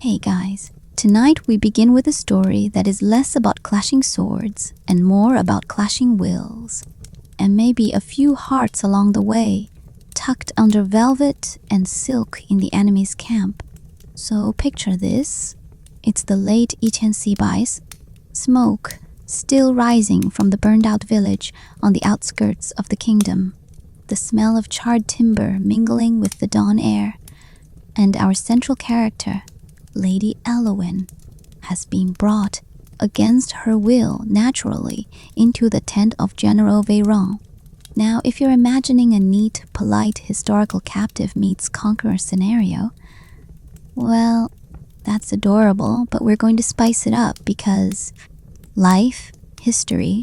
Hey guys, tonight we begin with a story that is less about clashing swords and more about clashing wills, and maybe a few hearts along the way, tucked under velvet and silk in the enemy's camp. So picture this. It's the late 1000 smoke still rising from the burned-out village on the outskirts of the kingdom, the smell of charred timber mingling with the dawn air, and our central character, Lady Elowen, has been brought against her will naturally into the tent of General Veyron. Now, if you're imagining a neat, polite historical captive meets conqueror scenario, well, that's adorable, but we're going to spice it up because life, history,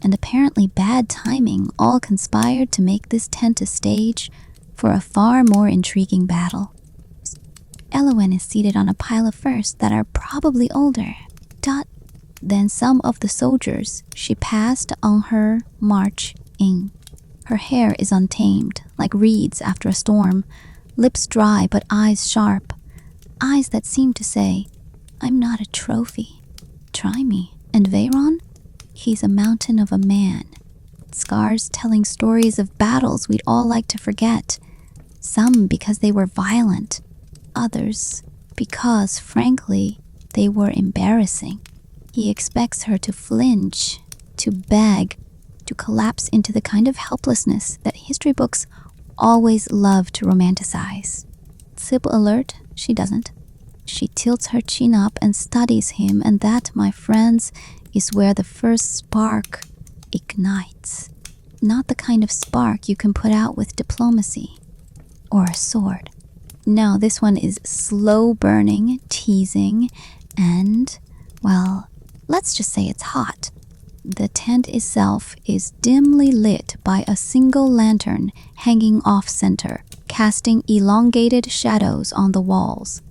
and apparently bad timing all conspired to make this tent a stage for a far more intriguing battle. Elowen is seated on a pile of furs that are probably older than some of the soldiers she passed on her march in. Her hair is untamed, like reeds after a storm, lips dry but eyes sharp, eyes that seem to say, "I'm not a trophy. Try me." And Veyron? He's a mountain of a man. Scars telling stories of battles we'd all like to forget. Some because they were violent, others because, frankly, they were embarrassing. He expects her to flinch, to beg, to collapse into the kind of helplessness that history books always love to romanticize. Sybil alert, she doesn't. She tilts her chin up and studies him, and that, my friends, is where the first spark ignites. Not the kind of spark you can put out with diplomacy or a sword. No, this one is slow burning, teasing, and, well, let's just say it's hot. The tent itself is dimly lit by a single lantern hanging off-center, casting elongated shadows on the walls.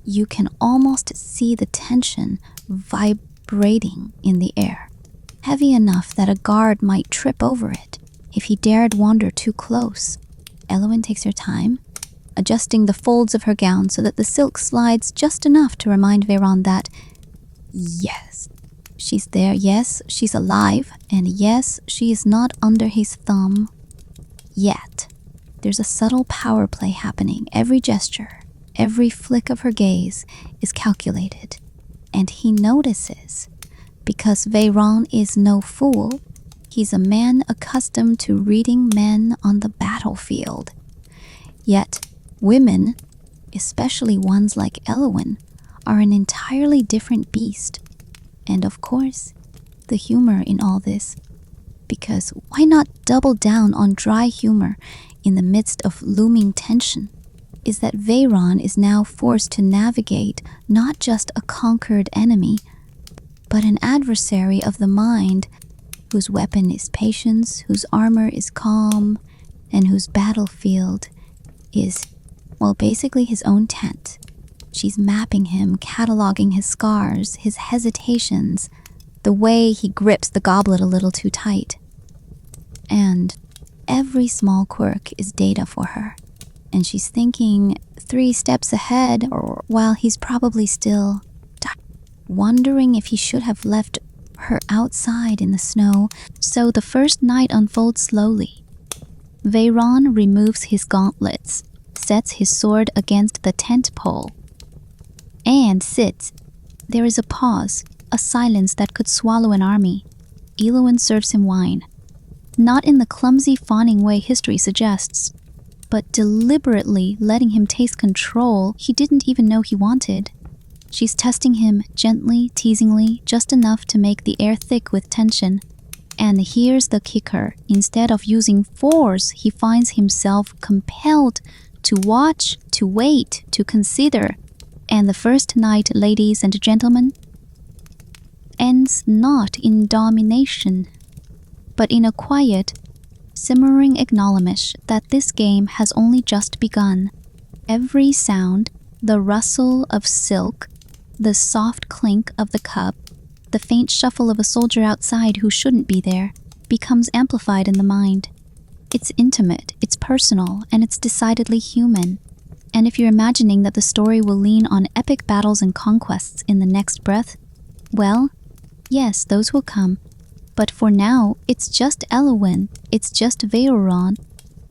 You can almost see the tension vibrating in the air, heavy enough that a guard might trip over it if he dared wander too close. Elowen takes her time, adjusting the folds of her gown so that the silk slides just enough to remind Veyron that, yes, she's there, yes, she's alive, and yes, she is not under his thumb yet. There's a subtle power play happening. Every gesture, every flick of her gaze is calculated, and he notices. Because Veyron is no fool, he's a man accustomed to reading men on the battlefield. Yet, women, especially ones like Elowen, are an entirely different beast. And of course, the humor in all this. Because why not double down on dry humor in the midst of looming tension? Is that Veyron is now forced to navigate not just a conquered enemy, but an adversary of the mind whose weapon is patience, whose armor is calm, and whose battlefield is, well, basically his own tent. She's mapping him, cataloging his scars, his hesitations, the way he grips the goblet a little too tight. And every small quirk is data for her. And she's thinking 3 steps ahead, or while he's probably still wondering if he should have left her outside in the snow. So the first night unfolds slowly. Veyron removes his gauntlets, sets his sword against the tent pole, and sits. There is a pause, a silence that could swallow an army. Elowen serves him wine. Not in the clumsy, fawning way history suggests, but deliberately letting him taste control he didn't even know he wanted. She's testing him gently, teasingly, just enough to make the air thick with tension. And here's the kicker. Instead of using force, he finds himself compelled to watch, to wait, to consider. And the first night, ladies and gentlemen, ends not in domination, but in a quiet, simmering acknowledgement that this game has only just begun. Every sound, the rustle of silk, the soft clink of the cup, the faint shuffle of a soldier outside who shouldn't be there, becomes amplified in the mind. It's intimate, it's personal, and it's decidedly human. And if you're imagining that the story will lean on epic battles and conquests in the next breath, well, yes, those will come. But for now, it's just Elowin, it's just Veyron,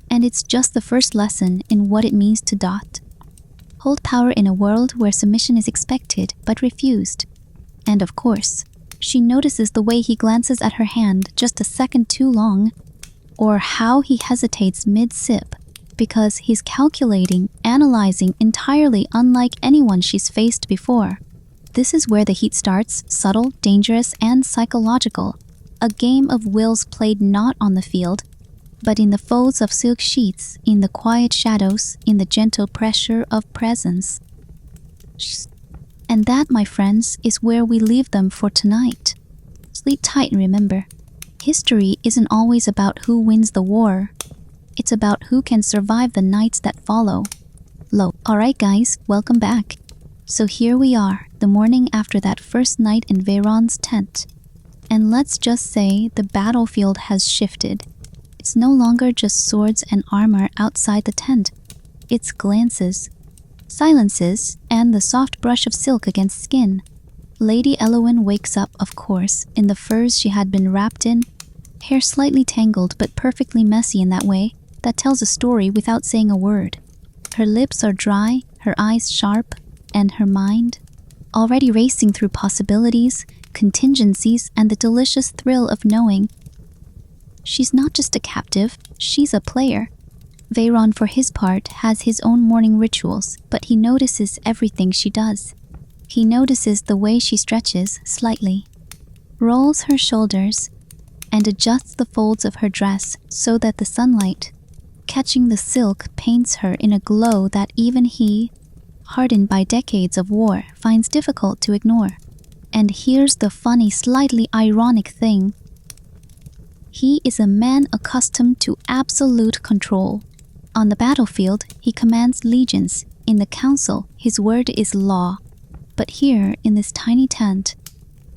and it's just the first lesson in what it means to dot. Hold power in a world where submission is expected but refused. And of course, she notices the way he glances at her hand just a second too long, or how he hesitates mid-sip, because he's calculating, analyzing entirely unlike anyone she's faced before. This is where the heat starts, subtle, dangerous, and psychological. A game of wills played not on the field, but in the folds of silk sheets, in the quiet shadows, in the gentle pressure of presence. And that, my friends, is where we leave them for tonight. Sleep tight and remember, history isn't always about who wins the war. It's about who can survive the nights that follow. Alright guys, welcome back. So here we are, the morning after that first night in Veyron's tent. And let's just say the battlefield has shifted. It's no longer just swords and armor outside the tent. It's glances, silences, and the soft brush of silk against skin. Lady Elowin wakes up, of course, in the furs she had been wrapped in, hair slightly tangled but perfectly messy in that way that tells a story without saying a word. Her lips are dry, her eyes sharp, and her mind already racing through possibilities, contingencies, and the delicious thrill of knowing she's not just a captive, she's a player. Veyron, for his part, has his own morning rituals, but he notices everything she does. He notices the way she stretches slightly, rolls her shoulders, and adjusts the folds of her dress so that the sunlight, catching the silk, paints her in a glow that even he, hardened by decades of war, finds difficult to ignore. And here's the funny, slightly ironic thing. He is a man accustomed to absolute control. On the battlefield, he commands legions. In the council, his word is law. But here, in this tiny tent,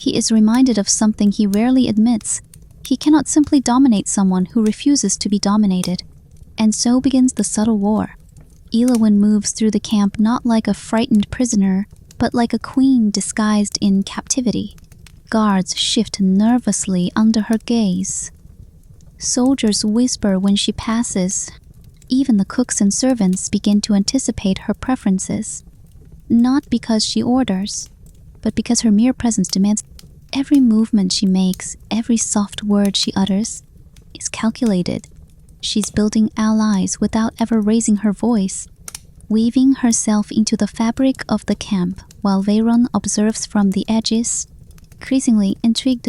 he is reminded of something he rarely admits. He cannot simply dominate someone who refuses to be dominated. And so begins the subtle war. Elowin moves through the camp not like a frightened prisoner, but like a queen disguised in captivity. Guards shift nervously under her gaze. Soldiers whisper when she passes. Even the cooks and servants begin to anticipate her preferences. Not because she orders, but because her mere presence demands. Every movement she makes, every soft word she utters, is calculated. She's building allies without ever raising her voice, weaving herself into the fabric of the camp, while Veyron observes from the edges, increasingly intrigued.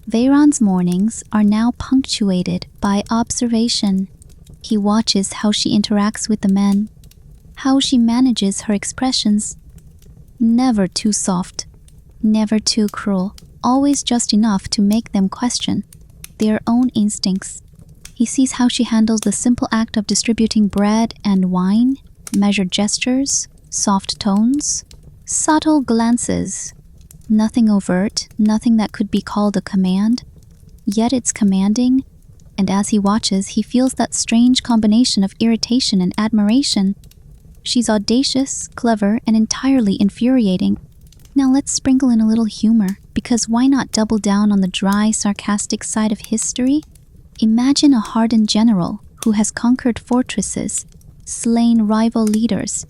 Veyron's mornings are now punctuated by observation. He watches how she interacts with the men, how she manages her expressions. Never too soft, never too cruel, always just enough to make them question their own instincts. He sees how she handles the simple act of distributing bread and wine, measured gestures, soft tones, subtle glances. Nothing overt, nothing that could be called a command, yet it's commanding, and as he watches, he feels that strange combination of irritation and admiration. She's audacious, clever, and entirely infuriating. Now let's sprinkle in a little humor, because why not double down on the dry, sarcastic side of history? Imagine a hardened general who has conquered fortresses, slain rival leaders,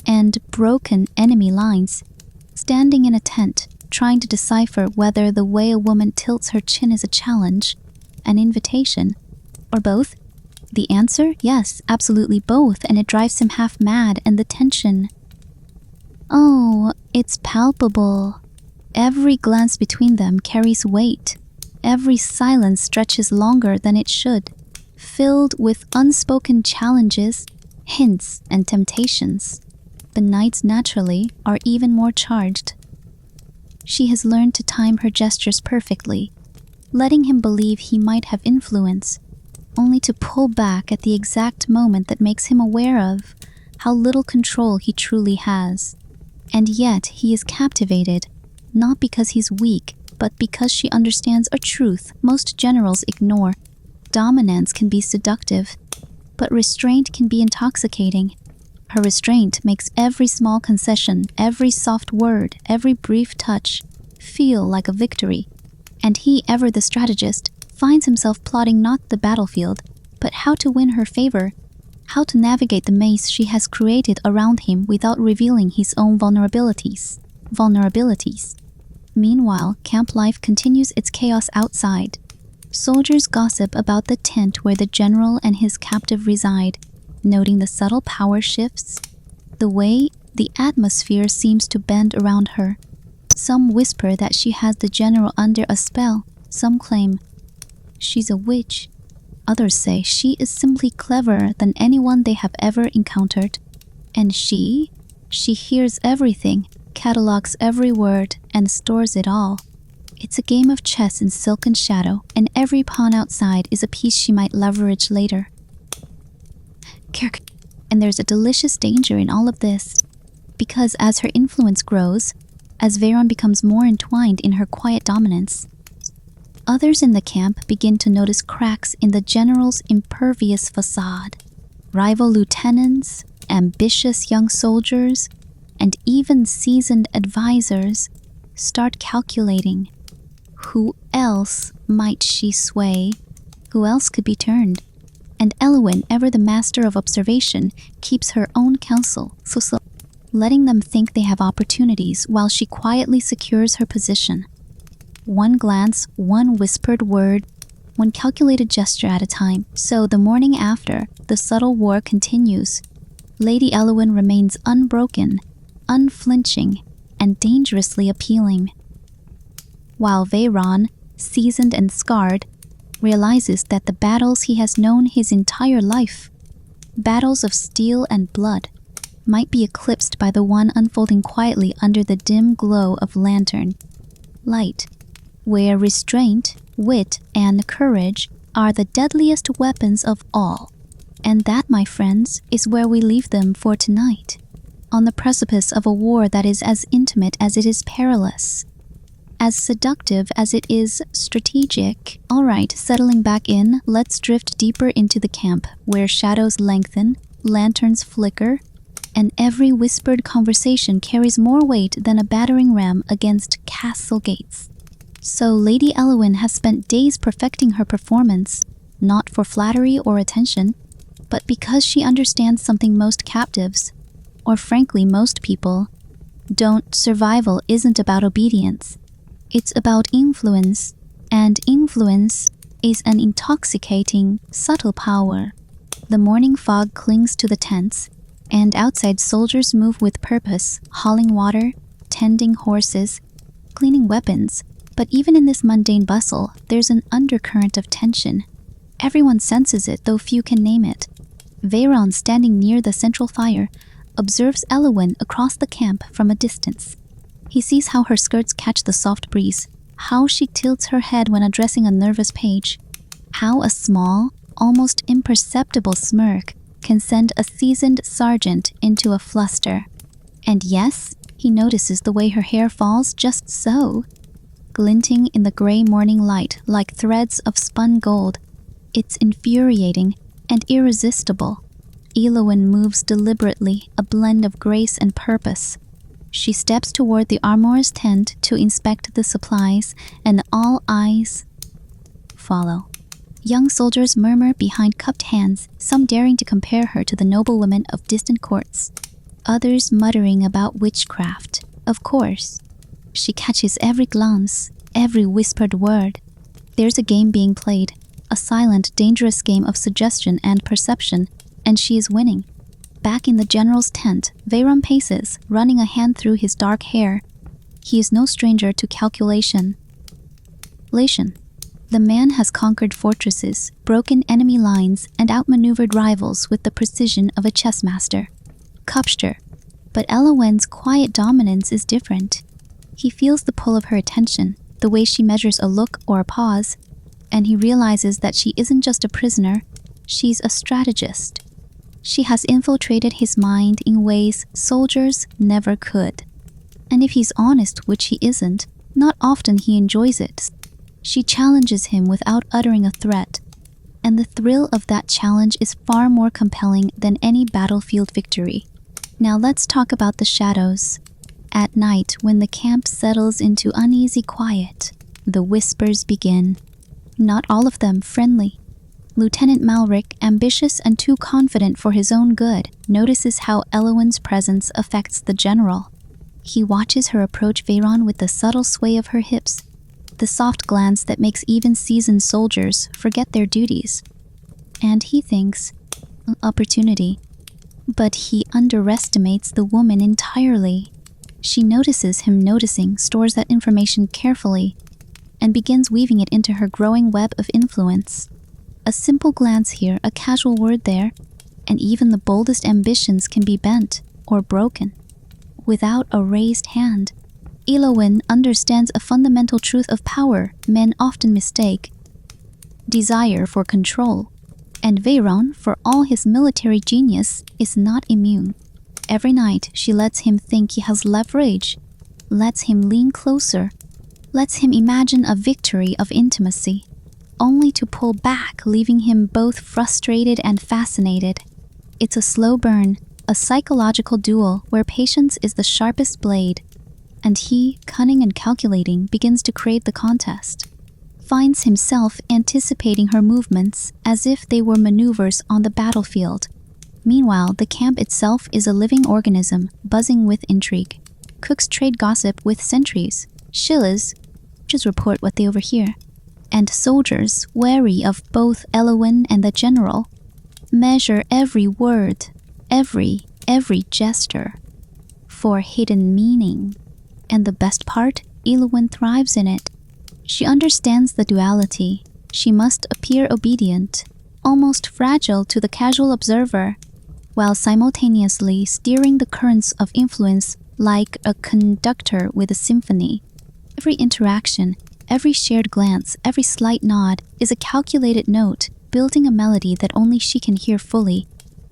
and broken enemy lines, standing in a tent, trying to decipher whether the way a woman tilts her chin is a challenge, an invitation, or both. The answer? Yes, absolutely both, and it drives him half mad, and the tension. Oh, it's palpable. Every glance between them carries weight. Every silence stretches longer than it should, filled with unspoken challenges, hints, and temptations. The nights, naturally, are even more charged. She has learned to time her gestures perfectly, letting him believe he might have influence, only to pull back at the exact moment that makes him aware of how little control he truly has. And yet he is captivated, not because he's weak, but because she understands a truth most generals ignore. Dominance can be seductive, but restraint can be intoxicating. Her restraint makes every small concession, every soft word, every brief touch feel like a victory. And he, ever the strategist, finds himself plotting not the battlefield, but how to win her favor, how to navigate the maze she has created around him without revealing his own vulnerabilities. Meanwhile, camp life continues its chaos outside. Soldiers gossip about the tent where the general and his captive reside, noting the subtle power shifts, the way the atmosphere seems to bend around her. Some whisper that she has the general under a spell. Some claim she's a witch. Others say she is simply cleverer than anyone they have ever encountered. And she hears everything, catalogs every word, and stores it all. It's a game of chess in silken shadow, and every pawn outside is a piece she might leverage later. And there's a delicious danger in all of this, because as her influence grows, as Veyron becomes more entwined in her quiet dominance, others in the camp begin to notice cracks in the general's impervious facade. Rival lieutenants, ambitious young soldiers, and even seasoned advisors start calculating. Who else might she sway? Who else could be turned? And Elwyn, ever the master of observation, keeps her own counsel, letting them think they have opportunities while she quietly secures her position. One glance, one whispered word, one calculated gesture at a time. So the morning after, the subtle war continues. Lady Elwyn remains unbroken, unflinching, and dangerously appealing. While Veyron, seasoned and scarred, realizes that the battles he has known his entire life, battles of steel and blood, might be eclipsed by the one unfolding quietly under the dim glow of lantern light, where restraint, wit, and courage are the deadliest weapons of all. And that, my friends, is where we leave them for tonight, on the precipice of a war that is as intimate as it is perilous, as seductive as it is strategic. All right, settling back in, let's drift deeper into the camp, where shadows lengthen, lanterns flicker, and every whispered conversation carries more weight than a battering ram against castle gates. So Lady Elwyn has spent days perfecting her performance, not for flattery or attention, but because she understands something most captives, or frankly most people, don't. Survival isn't about obedience. It's about influence, and influence is an intoxicating, subtle power. The morning fog clings to the tents, and outside soldiers move with purpose, hauling water, tending horses, cleaning weapons. But even in this mundane bustle, there's an undercurrent of tension. Everyone senses it, though few can name it. Veyron, standing near the central fire, observes Elwyn across the camp from a distance. He sees how her skirts catch the soft breeze, how she tilts her head when addressing a nervous page, how a small, almost imperceptible smirk can send a seasoned sergeant into a fluster. And yes, he notices the way her hair falls just so, glinting in the gray morning light like threads of spun gold. It's infuriating and irresistible. Elwyn moves deliberately, a blend of grace and purpose. She steps toward the armorer's tent to inspect the supplies, and all eyes follow. Young soldiers murmur behind cupped hands, some daring to compare her to the noblewomen of distant courts, others muttering about witchcraft. Of course, she catches every glance, every whispered word. There's a game being played, a silent, dangerous game of suggestion and perception, and she is winning. Back in the general's tent, Veyron paces, running a hand through his dark hair. He is no stranger to calculation. The man has conquered fortresses, broken enemy lines, and outmaneuvered rivals with the precision of a chess master. Kopster. But Elwyn's quiet dominance is different. He feels the pull of her attention, the way she measures a look or a pause, and he realizes that she isn't just a prisoner, she's a strategist. She has infiltrated his mind in ways soldiers never could. And if he's honest, which he isn't, not often he enjoys it. She challenges him without uttering a threat, and the thrill of that challenge is far more compelling than any battlefield victory. Now let's talk about the shadows. At night, when the camp settles into uneasy quiet, the whispers begin. Not all of them friendly. Lieutenant Malric, ambitious and too confident for his own good, notices how Elowen's presence affects the general. He watches her approach Veyron with the subtle sway of her hips, the soft glance that makes even seasoned soldiers forget their duties. And he thinks, opportunity. But he underestimates the woman entirely. She notices him noticing, stores that information carefully, and begins weaving it into her growing web of influence. A simple glance here, a casual word there, and even the boldest ambitions can be bent or broken. Without a raised hand, Elowen understands a fundamental truth of power men often mistake: desire for control. And Veyron, for all his military genius, is not immune. Every night, she lets him think he has leverage, lets him lean closer, lets him imagine a victory of intimacy, only to pull back, leaving him both frustrated and fascinated. It's a slow burn, a psychological duel where patience is the sharpest blade, and he, cunning and calculating, begins to crave the contest. Finds himself anticipating her movements as if they were maneuvers on the battlefield. Meanwhile, the camp itself is a living organism, buzzing with intrigue. Cooks trade gossip with sentries. Shillahs just report what they overhear. And soldiers, wary of both Elowen and the general, measure every word, every gesture, for hidden meaning. And the best part, Elowen thrives in it. She understands the duality. She must appear obedient, almost fragile to the casual observer, while simultaneously steering the currents of influence like a conductor with a symphony. Every interaction, every shared glance, every slight nod is a calculated note, building a melody that only she can hear fully,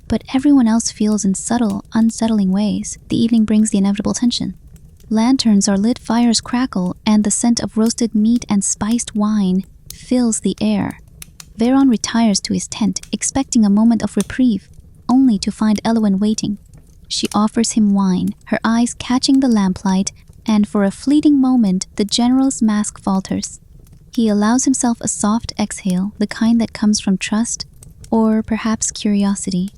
but everyone else feels in subtle, unsettling ways. The evening brings the inevitable tension. Lanterns are lit, fires crackle, and the scent of roasted meat and spiced wine fills the air. Veyron retires to his tent, expecting a moment of reprieve, only to find Elowen waiting. She offers him wine, her eyes catching the lamplight, and for a fleeting moment, the general's mask falters. He allows himself a soft exhale, the kind that comes from trust, or perhaps curiosity,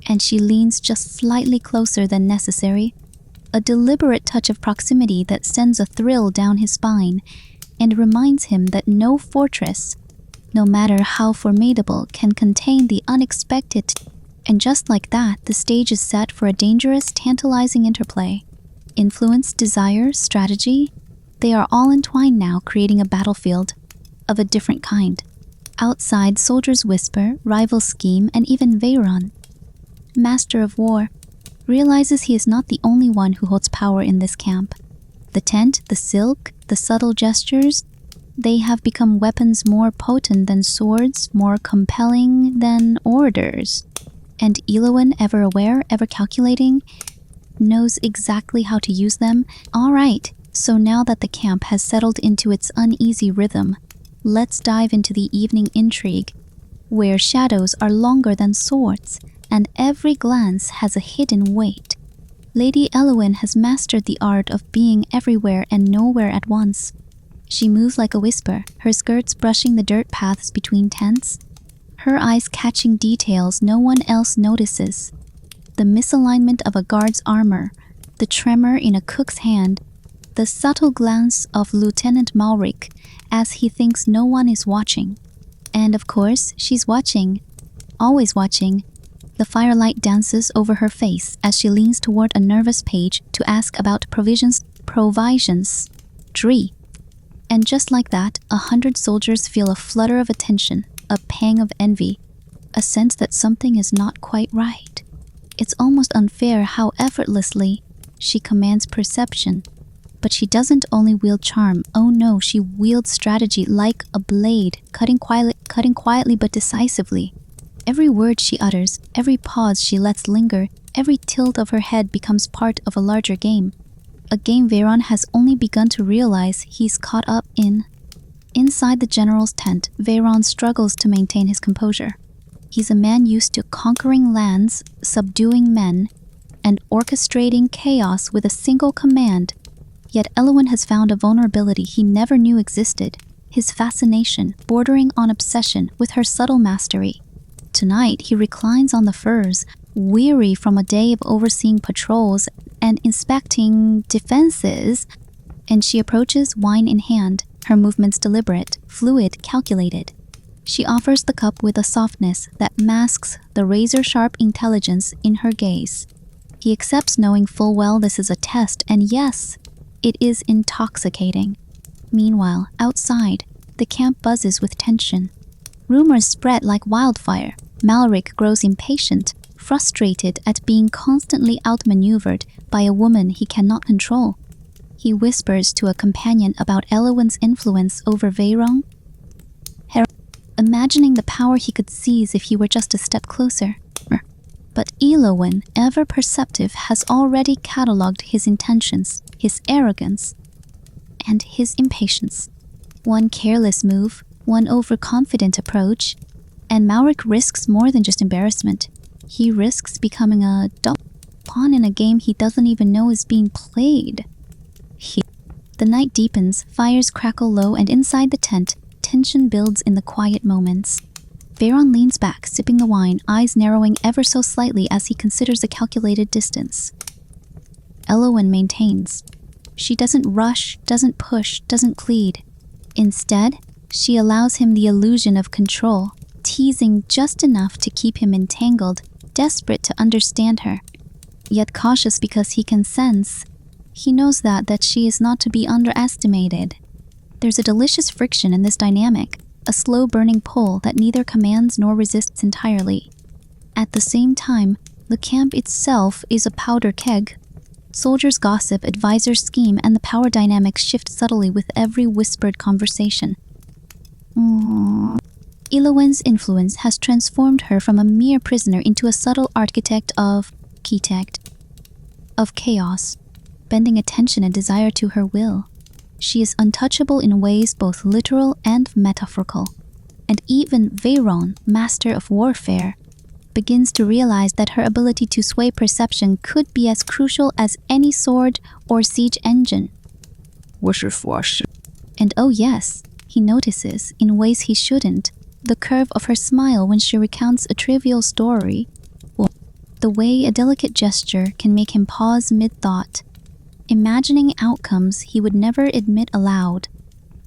and she leans just slightly closer than necessary, a deliberate touch of proximity that sends a thrill down his spine and reminds him that no fortress, no matter how formidable, can contain the unexpected. And just like that, the stage is set for a dangerous, tantalizing interplay. Influence, desire, strategy, they are all entwined now, creating a battlefield of a different kind. Outside, soldiers whisper, rivals scheme, and even Veyron, master of war, realizes he is not the only one who holds power in this camp. The tent, the silk, the subtle gestures, they have become weapons more potent than swords, more compelling than orders. And Elowen, ever aware, ever calculating, knows exactly how to use them. All right, so now that the camp has settled into its uneasy rhythm, let's dive into the evening intrigue, where shadows are longer than swords, and every glance has a hidden weight. Lady Elowen has mastered the art of being everywhere and nowhere at once. She moves like a whisper, her skirts brushing the dirt paths between tents, her eyes catching details no one else notices. The misalignment of a guard's armor, the tremor in a cook's hand, the subtle glance of Lieutenant Malric as he thinks no one is watching. And of course, she's watching, always watching. The firelight dances over her face as she leans toward a nervous page to ask about provisions. Dree. And just like that, 100 soldiers feel a flutter of attention, a pang of envy, a sense that something is not quite right. It's almost unfair how effortlessly she commands perception. But she doesn't only wield charm, oh no, she wields strategy like a blade, cutting quietly but decisively. Every word she utters, every pause she lets linger, every tilt of her head becomes part of a larger game. A game Veyron has only begun to realize he's caught up in. Inside the general's tent, Veyron struggles to maintain his composure. He's a man used to conquering lands, subduing men, and orchestrating chaos with a single command. Yet Elowin has found a vulnerability he never knew existed, his fascination, bordering on obsession, with her subtle mastery. Tonight, he reclines on the furs, weary from a day of overseeing patrols and inspecting defenses, and she approaches, wine in hand, her movements deliberate, fluid, calculated. She offers the cup with a softness that masks the razor-sharp intelligence in her gaze. He accepts, knowing full well this is a test, and yes, it is intoxicating. Meanwhile, outside, the camp buzzes with tension. Rumors spread like wildfire. Malric grows impatient, frustrated at being constantly outmaneuvered by a woman he cannot control. He whispers to a companion about Elowin's influence over Veyron, imagining the power he could seize if he were just a step closer. But Elowin, ever perceptive, has already catalogued his intentions, his arrogance, and his impatience. One careless move, one overconfident approach, and Malric risks more than just embarrassment. He risks becoming a pawn in a game he doesn't even know is being played. The night deepens, fires crackle low, and inside the tent, tension builds in the quiet moments. Veyron leans back, sipping the wine, eyes narrowing ever so slightly as he considers a calculated distance. Elowin maintains. She doesn't rush, doesn't push, doesn't plead. Instead, she allows him the illusion of control, teasing just enough to keep him entangled, desperate to understand her, yet cautious because he can sense. He knows that she is not to be underestimated. There's a delicious friction in this dynamic, a slow-burning pull that neither commands nor resists entirely. At the same time, the camp itself is a powder keg. Soldiers gossip, advisors scheme, and the power dynamics shift subtly with every whispered conversation. Elowin's influence has transformed her from a mere prisoner into a subtle architect of chaos, bending attention and desire to her will. She is untouchable in ways both literal and metaphorical, and even Veyron, master of warfare, begins to realize that her ability to sway perception could be as crucial as any sword or siege engine. And oh yes, he notices, in ways he shouldn't, the curve of her smile when she recounts a trivial story, the way a delicate gesture can make him pause mid-thought, imagining outcomes he would never admit aloud.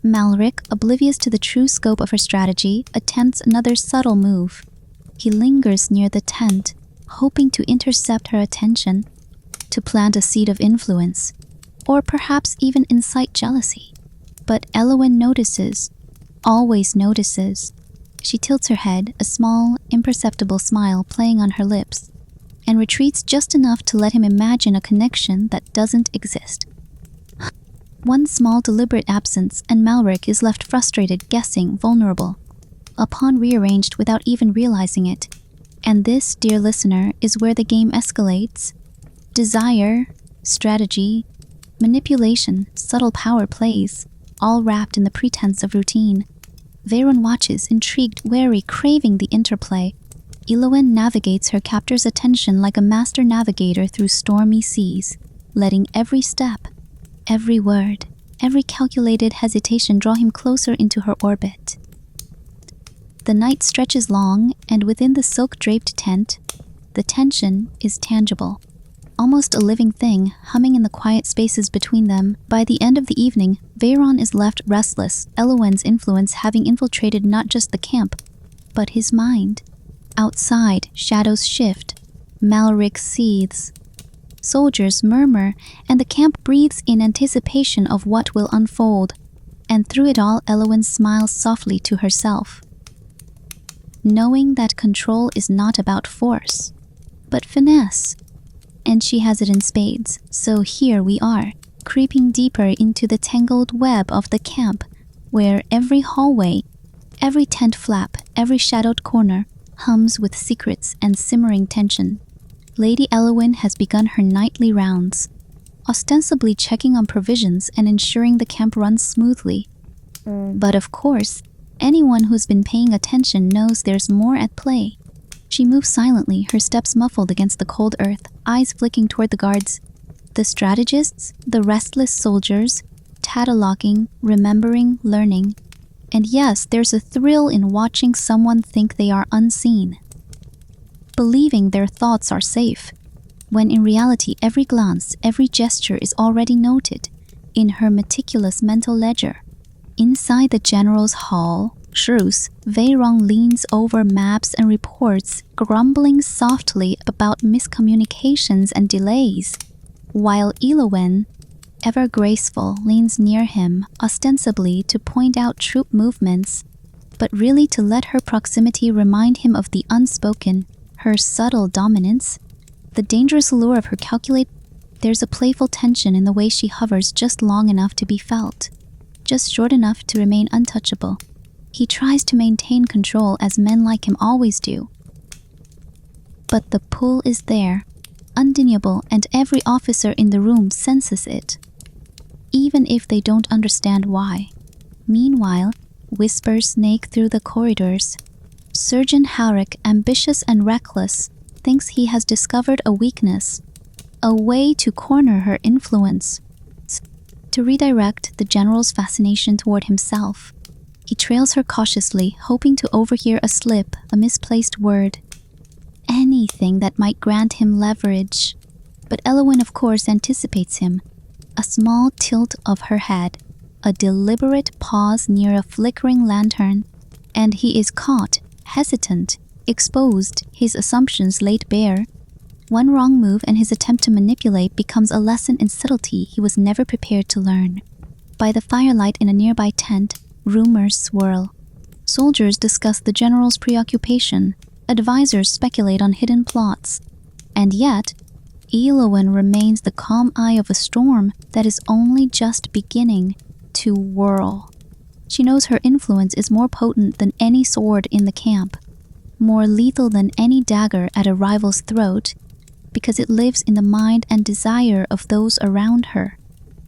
Malric, oblivious to the true scope of her strategy, attempts another subtle move. He lingers near the tent, hoping to intercept her attention, to plant a seed of influence, or perhaps even incite jealousy. But Elowin notices, always notices. She tilts her head, a small, imperceptible smile playing on her lips, and retreats just enough to let him imagine a connection that doesn't exist. One small deliberate absence, and Malric is left frustrated, guessing, vulnerable. A pawn rearranged without even realizing it. And this, dear listener, is where the game escalates. Desire, strategy, manipulation, subtle power plays, all wrapped in the pretense of routine. Veyron watches, intrigued, wary, craving the interplay. Elowin navigates her captor's attention like a master navigator through stormy seas, letting every step, every word, every calculated hesitation draw him closer into her orbit. The night stretches long, and within the silk-draped tent, the tension is tangible, almost a living thing, humming in the quiet spaces between them. By the end of the evening, Veyron is left restless, Elowin's influence having infiltrated not just the camp, but his mind. Outside, shadows shift, Malric seethes. Soldiers murmur, and the camp breathes in anticipation of what will unfold. And through it all, Elowin smiles softly to herself, knowing that control is not about force, but finesse. And she has it in spades, so here we are, creeping deeper into the tangled web of the camp, where every hallway, every tent flap, every shadowed corner hums with secrets and simmering tension. Lady Elowin has begun her nightly rounds, ostensibly checking on provisions and ensuring the camp runs smoothly. But of course, anyone who's been paying attention knows there's more at play. She moves silently, her steps muffled against the cold earth, eyes flicking toward the guards. The strategists, the restless soldiers, cataloging, remembering, learning. And yes, there's a thrill in watching someone think they are unseen, believing their thoughts are safe, when in reality every glance, every gesture is already noted in her meticulous mental ledger. Inside the general's hall, Shrews, Veirong leans over maps and reports, grumbling softly about miscommunications and delays, while Elowen, ever graceful, leans near him, ostensibly to point out troop movements, but really to let her proximity remind him of the unspoken, her subtle dominance, the dangerous allure of her calculate. There's a playful tension in the way she hovers just long enough to be felt, just short enough to remain untouchable. He tries to maintain control as men like him always do. But the pull is there, undeniable, and every officer in the room senses it, even if they don't understand why. Meanwhile, whispers snake through the corridors. Surgeon Halric, ambitious and reckless, thinks he has discovered a weakness, a way to corner her influence, to redirect the general's fascination toward himself. He trails her cautiously, hoping to overhear a slip, a misplaced word, anything that might grant him leverage. But Elowen, of course, anticipates him. A small tilt of her head, a deliberate pause near a flickering lantern, and he is caught, hesitant, exposed, his assumptions laid bare. One wrong move and his attempt to manipulate becomes a lesson in subtlety he was never prepared to learn. By the firelight in a nearby tent, rumors swirl. Soldiers discuss the general's preoccupation, advisors speculate on hidden plots, and yet, Elowen remains the calm eye of a storm that is only just beginning to whirl. She knows her influence is more potent than any sword in the camp, more lethal than any dagger at a rival's throat, because it lives in the mind and desire of those around her.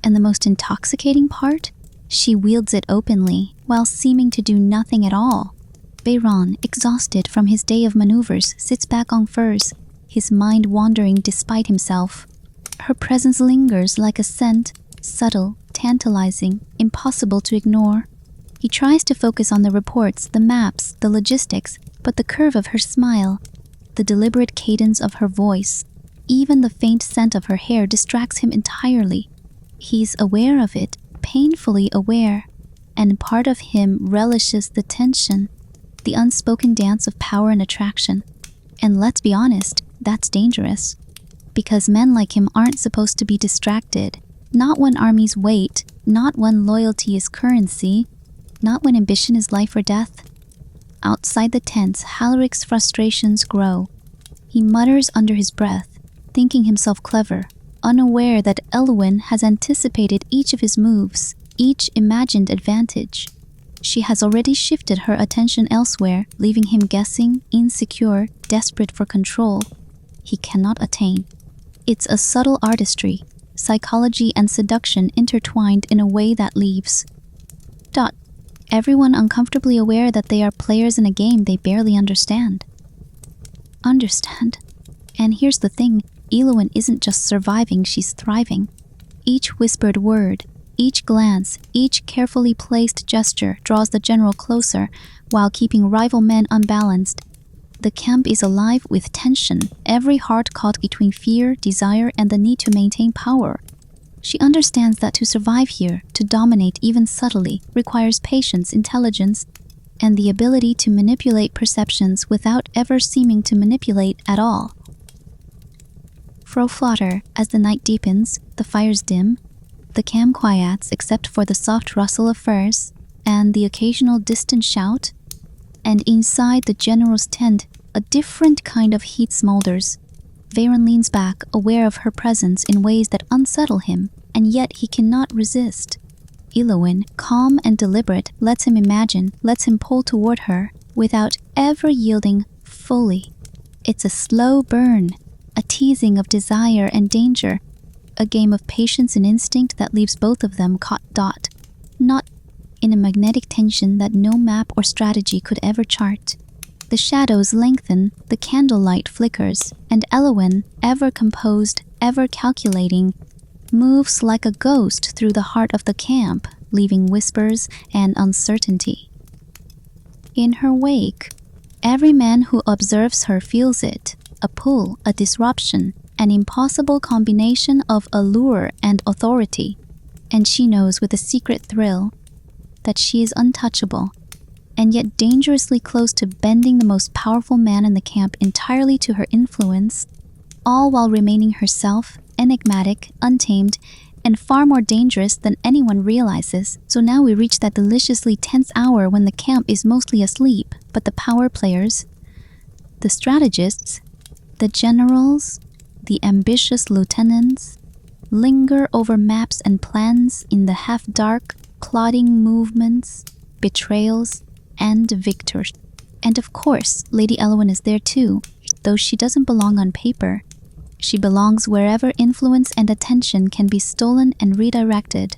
And the most intoxicating part? She wields it openly, while seeming to do nothing at all. Veirong, exhausted from his day of maneuvers, sits back on furs, his mind wandering despite himself. Her presence lingers like a scent, subtle, tantalizing, impossible to ignore. He tries to focus on the reports, the maps, the logistics, but the curve of her smile, the deliberate cadence of her voice, even the faint scent of her hair distracts him entirely. He's aware of it, painfully aware, and part of him relishes the tension, the unspoken dance of power and attraction. And let's be honest, that's dangerous, because men like him aren't supposed to be distracted, not when armies wait, not when loyalty is currency, not when ambition is life or death. Outside the tents, Halric's frustrations grow. He mutters under his breath, thinking himself clever, unaware that Elowen has anticipated each of his moves, each imagined advantage. She has already shifted her attention elsewhere, leaving him guessing, insecure, desperate for control he cannot attain. It's a subtle artistry, psychology and seduction intertwined in a way that leaves everyone uncomfortably aware that they are players in a game they barely understand. And here's the thing, Elowen isn't just surviving, she's thriving. Each whispered word, each glance, each carefully placed gesture draws the general closer, while keeping rival men unbalanced. The camp is alive with tension, every heart caught between fear, desire, and the need to maintain power. She understands that to survive here, to dominate even subtly, requires patience, intelligence, and the ability to manipulate perceptions without ever seeming to manipulate at all. Froflotter, as the night deepens, the fires dim, the camp quiets except for the soft rustle of furs and the occasional distant shout, and inside the general's tent, a different kind of heat smolders. Veirong leans back, aware of her presence in ways that unsettle him, and yet he cannot resist. Elowen, calm and deliberate, lets him imagine, lets him pull toward her, without ever yielding fully. It's a slow burn, a teasing of desire and danger, a game of patience and instinct that leaves both of them caught not in a magnetic tension that no map or strategy could ever chart. The shadows lengthen, the candlelight flickers, and Elowin, ever composed, ever calculating, moves like a ghost through the heart of the camp, leaving whispers and uncertainty. In her wake, every man who observes her feels it, a pull, a disruption, an impossible combination of allure and authority, and she knows with a secret thrill that she is untouchable, and yet dangerously close to bending the most powerful man in the camp entirely to her influence, all while remaining herself, enigmatic, untamed, and far more dangerous than anyone realizes. So now we reach that deliciously tense hour when the camp is mostly asleep, but the power players, the strategists, the generals, the ambitious lieutenants, linger over maps and plans in the half-dark, clodding movements, betrayals, and victors. And of course, Lady Elowin is there too, though she doesn't belong on paper. She belongs wherever influence and attention can be stolen and redirected.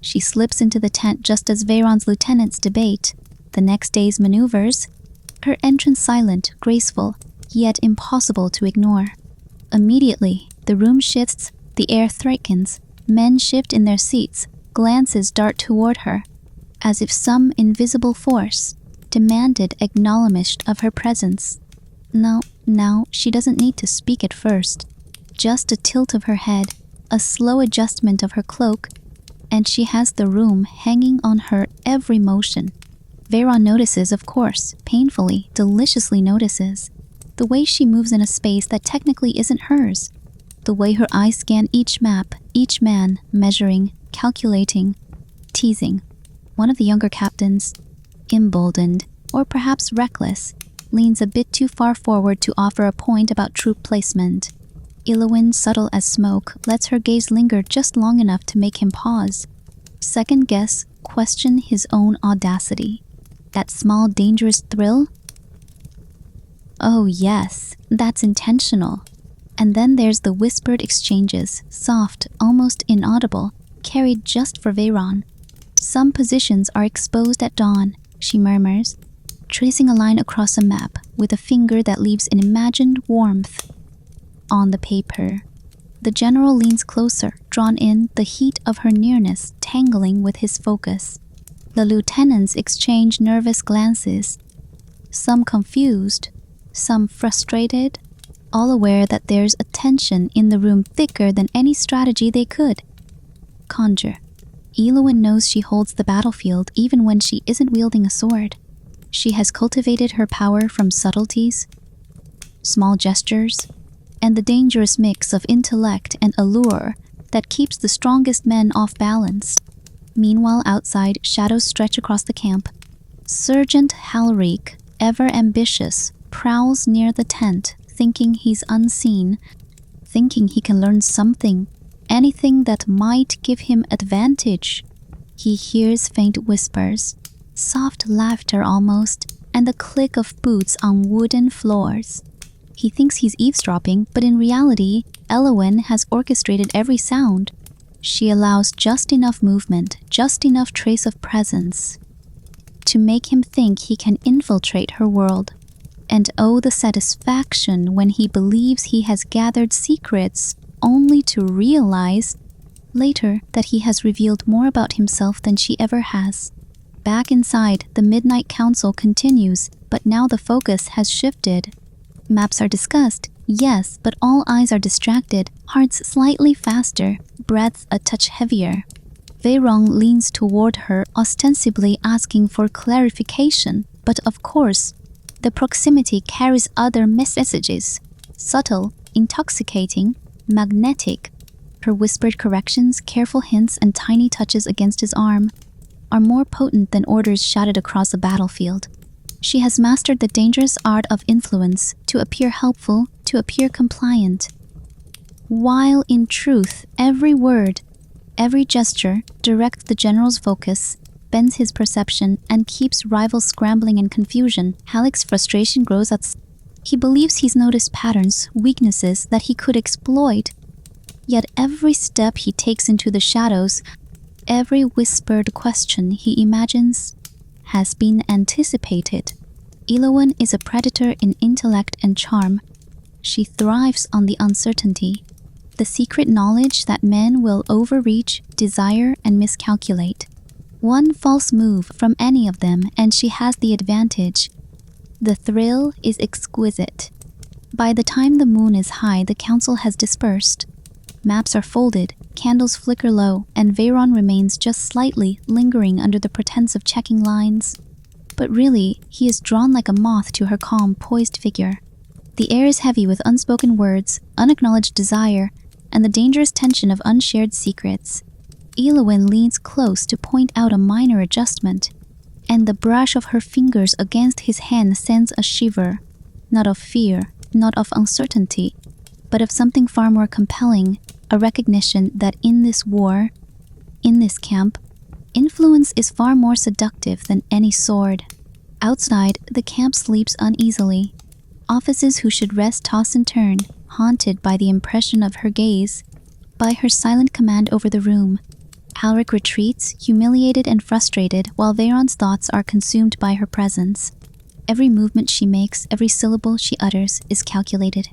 She slips into the tent just as Veyron's lieutenants debate the next day's maneuvers, her entrance silent, graceful, yet impossible to ignore. Immediately, the room shifts, the air thickens, men shift in their seats, glances dart toward her, as if some invisible force demanded acknowledgement of her presence. Now, she doesn't need to speak at first. Just a tilt of her head, a slow adjustment of her cloak, and she has the room hanging on her every motion. Veyron notices, of course, painfully, deliciously notices, the way she moves in a space that technically isn't hers, the way her eyes scan each map, each man, measuring, calculating, teasing. One of the younger captains, emboldened, or perhaps reckless, leans a bit too far forward to offer a point about troop placement. Elowin, subtle as smoke, lets her gaze linger just long enough to make him pause, second guess, question his own audacity. That small, dangerous thrill? Oh yes, that's intentional. And then there's the whispered exchanges, soft, almost inaudible, carried just for Veyron. Some positions are exposed at dawn, she murmurs, tracing a line across a map with a finger that leaves an imagined warmth on the paper. The general leans closer, drawn in, the heat of her nearness tangling with his focus. The lieutenants exchange nervous glances, some confused, some frustrated, all aware that there's a tension in the room thicker than any strategy they could conjure. Elowin knows she holds the battlefield even when she isn't wielding a sword. She has cultivated her power from subtleties, small gestures, and the dangerous mix of intellect and allure that keeps the strongest men off balance. Meanwhile, outside, shadows stretch across the camp. Sergeant Halric, ever ambitious, prowls near the tent, thinking he's unseen, thinking he can learn something, anything that might give him advantage. He hears faint whispers, soft laughter almost, and the click of boots on wooden floors. He thinks he's eavesdropping, but in reality, Elowin has orchestrated every sound. She allows just enough movement, just enough trace of presence, to make him think he can infiltrate her world. And oh, the satisfaction when he believes he has gathered secrets, only to realize later that he has revealed more about himself than she ever has. Back inside, the Midnight Council continues, but now the focus has shifted. Maps are discussed, yes, but all eyes are distracted, hearts slightly faster, breaths a touch heavier. Veyron leans toward her, ostensibly asking for clarification, but of course, the proximity carries other messages, subtle, intoxicating, magnetic. Her whispered corrections, careful hints, and tiny touches against his arm are more potent than orders shouted across a battlefield. She has mastered the dangerous art of influence, to appear helpful, to appear compliant, while in truth every word, every gesture directs the general's focus, bends his perception, and keeps rivals scrambling in confusion. Halleck's frustration grows at he believes he's noticed patterns, weaknesses that he could exploit. Yet every step he takes into the shadows, every whispered question he imagines, has been anticipated. Elowen is a predator in intellect and charm. She thrives on the uncertainty, the secret knowledge that men will overreach, desire, and miscalculate. One false move from any of them and she has the advantage. The thrill is exquisite. By the time the moon is high, the council has dispersed. Maps are folded, candles flicker low, and Veyron remains just slightly lingering under the pretense of checking lines. But really, he is drawn like a moth to her calm, poised figure. The air is heavy with unspoken words, unacknowledged desire, and the dangerous tension of unshared secrets. Elowen leans close to point out a minor adjustment, and the brush of her fingers against his hand sends a shiver, not of fear, not of uncertainty, but of something far more compelling, a recognition that in this war, in this camp, influence is far more seductive than any sword. Outside, the camp sleeps uneasily. Offices who should rest toss and turn, haunted by the impression of her gaze, by her silent command over the room. Alric retreats, humiliated and frustrated, while Veyron's thoughts are consumed by her presence. Every movement she makes, every syllable she utters, is calculated.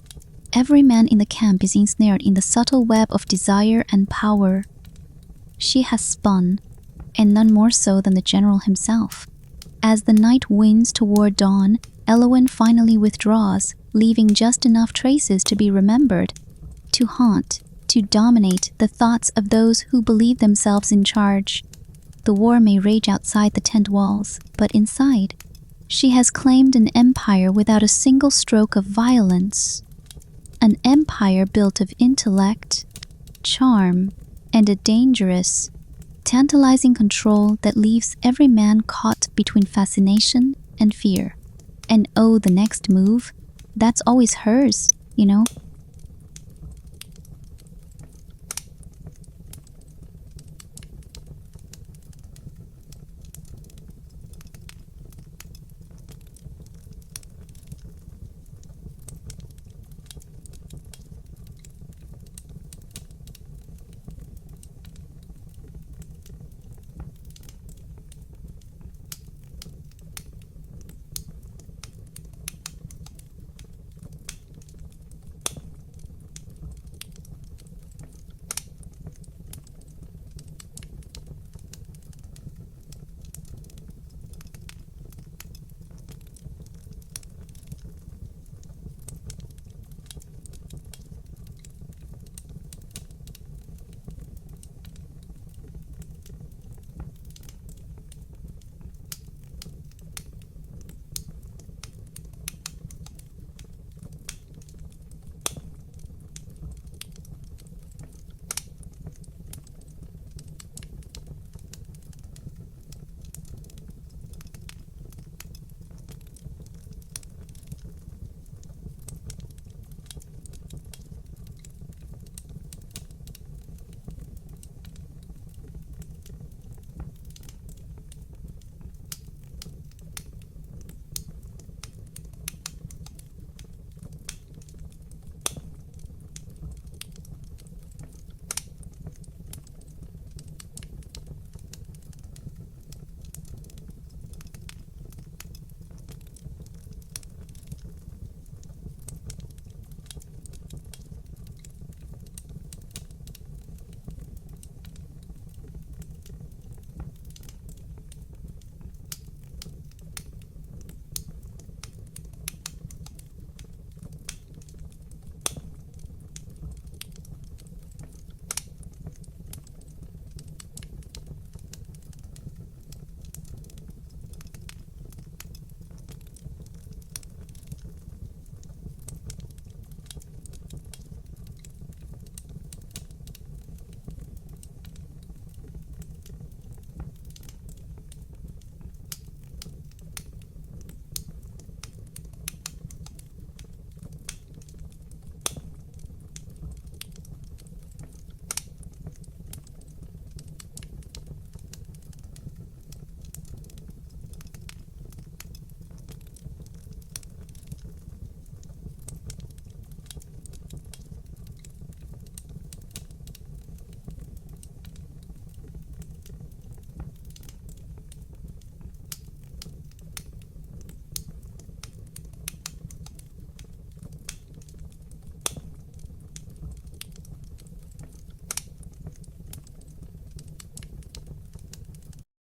Every man in the camp is ensnared in the subtle web of desire and power. She has spun, and none more so than the general himself. As the night winds toward dawn, Elowen finally withdraws, leaving just enough traces to be remembered, to haunt, to dominate the thoughts of those who believe themselves in charge. The war may rage outside the tent walls, but inside, she has claimed an empire without a single stroke of violence. An empire built of intellect, charm, and a dangerous, tantalizing control that leaves every man caught between fascination and fear. And oh, the next move, that's always hers, you know?